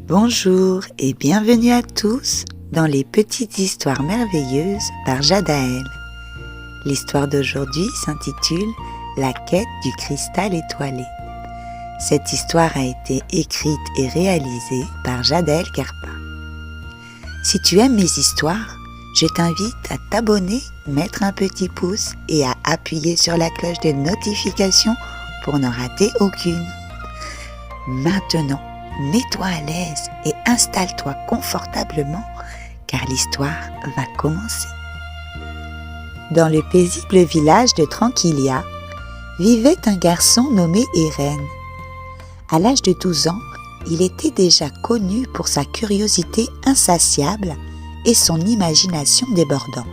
Bonjour et bienvenue à tous dans les petites histoires merveilleuses par Jadaël. L'histoire d'aujourd'hui s'intitule « La quête du cristal étoilé ». Cette histoire a été écrite et réalisée par Jadaël Kerpa. Si tu aimes mes histoires, je t'invite à t'abonner, mettre un petit pouce et à appuyer sur la cloche de notification pour n'en rater aucune. Maintenant, mets-toi à l'aise et installe-toi confortablement car l'histoire va commencer. Dans le paisible village de Tranquillia, vivait un garçon nommé Eren. À l'âge de 12 ans, il était déjà connu pour sa curiosité insatiable et son imagination débordante.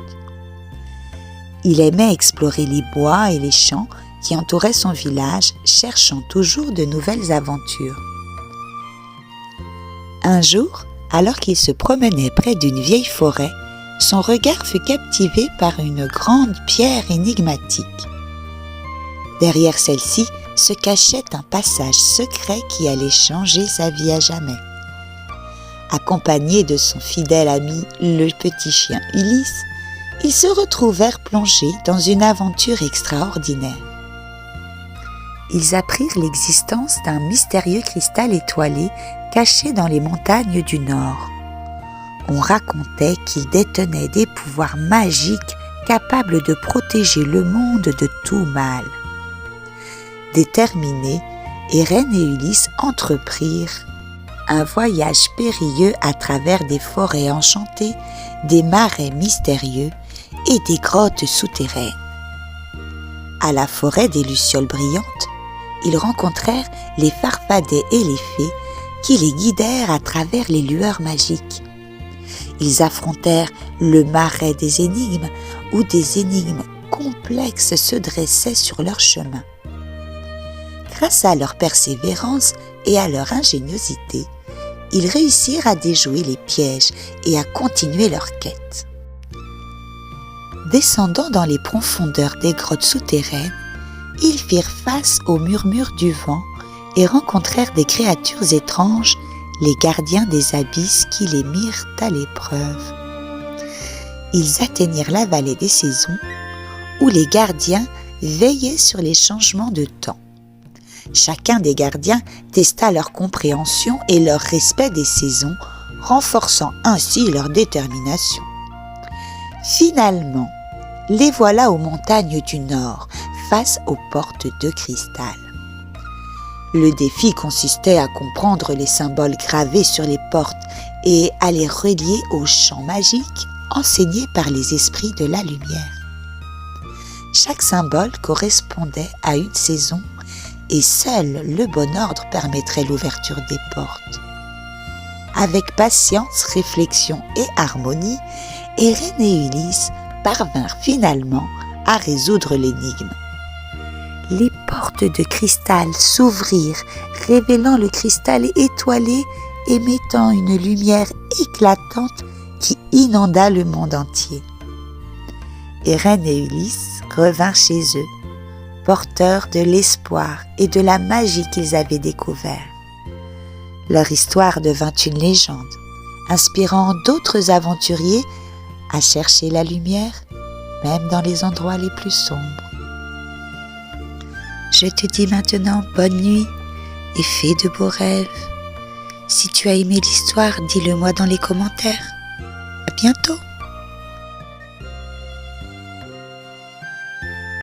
Il aimait explorer les bois et les champs qui entouraient son village, cherchant toujours de nouvelles aventures. Un jour, alors qu'il se promenait près d'une vieille forêt, son regard fut captivé par une grande pierre énigmatique. Derrière celle-ci se cachait un passage secret qui allait changer sa vie à jamais. Accompagné de son fidèle ami, le petit chien Ulysse, ils se retrouvèrent plongés dans une aventure extraordinaire. Ils apprirent l'existence d'un mystérieux cristal étoilé caché dans les montagnes du Nord. On racontait qu'il détenait des pouvoirs magiques capables de protéger le monde de tout mal. Déterminés, Eren et Ulysse entreprirent un voyage périlleux à travers des forêts enchantées, des marais mystérieux et des grottes souterraines. À la forêt des Lucioles brillantes, ils rencontrèrent les Farfadets et les fées qui les guidèrent à travers les lueurs magiques. Ils affrontèrent le marais des énigmes où des énigmes complexes se dressaient sur leur chemin. Grâce à leur persévérance et à leur ingéniosité, ils réussirent à déjouer les pièges et à continuer leur quête. Descendant dans les profondeurs des grottes souterraines, ils firent face au murmure du vent et rencontrèrent des créatures étranges, les gardiens des abysses qui les mirent à l'épreuve. Ils atteignirent la vallée des saisons, où les gardiens veillaient sur les changements de temps. Chacun des gardiens testa leur compréhension et leur respect des saisons, renforçant ainsi leur détermination. Finalement, les voilà aux montagnes du Nord, face aux portes de cristal. Le défi consistait à comprendre les symboles gravés sur les portes et à les relier aux chants magiques enseignés par les esprits de la lumière. Chaque symbole correspondait à une saison et seul le bon ordre permettrait l'ouverture des portes. Avec patience, réflexion et harmonie, Eren et Ulysse parvinrent finalement à résoudre l'énigme. Les portes de cristal s'ouvrirent, révélant le cristal étoilé émettant une lumière éclatante qui inonda le monde entier. Eren et Ulysse revinrent chez eux, porteurs de l'espoir et de la magie qu'ils avaient découvert. Leur histoire devint une légende, inspirant d'autres aventuriers à chercher la lumière, même dans les endroits les plus sombres. Je te dis maintenant bonne nuit et fais de beaux rêves. Si tu as aimé l'histoire, dis-le moi dans les commentaires. À bientôt!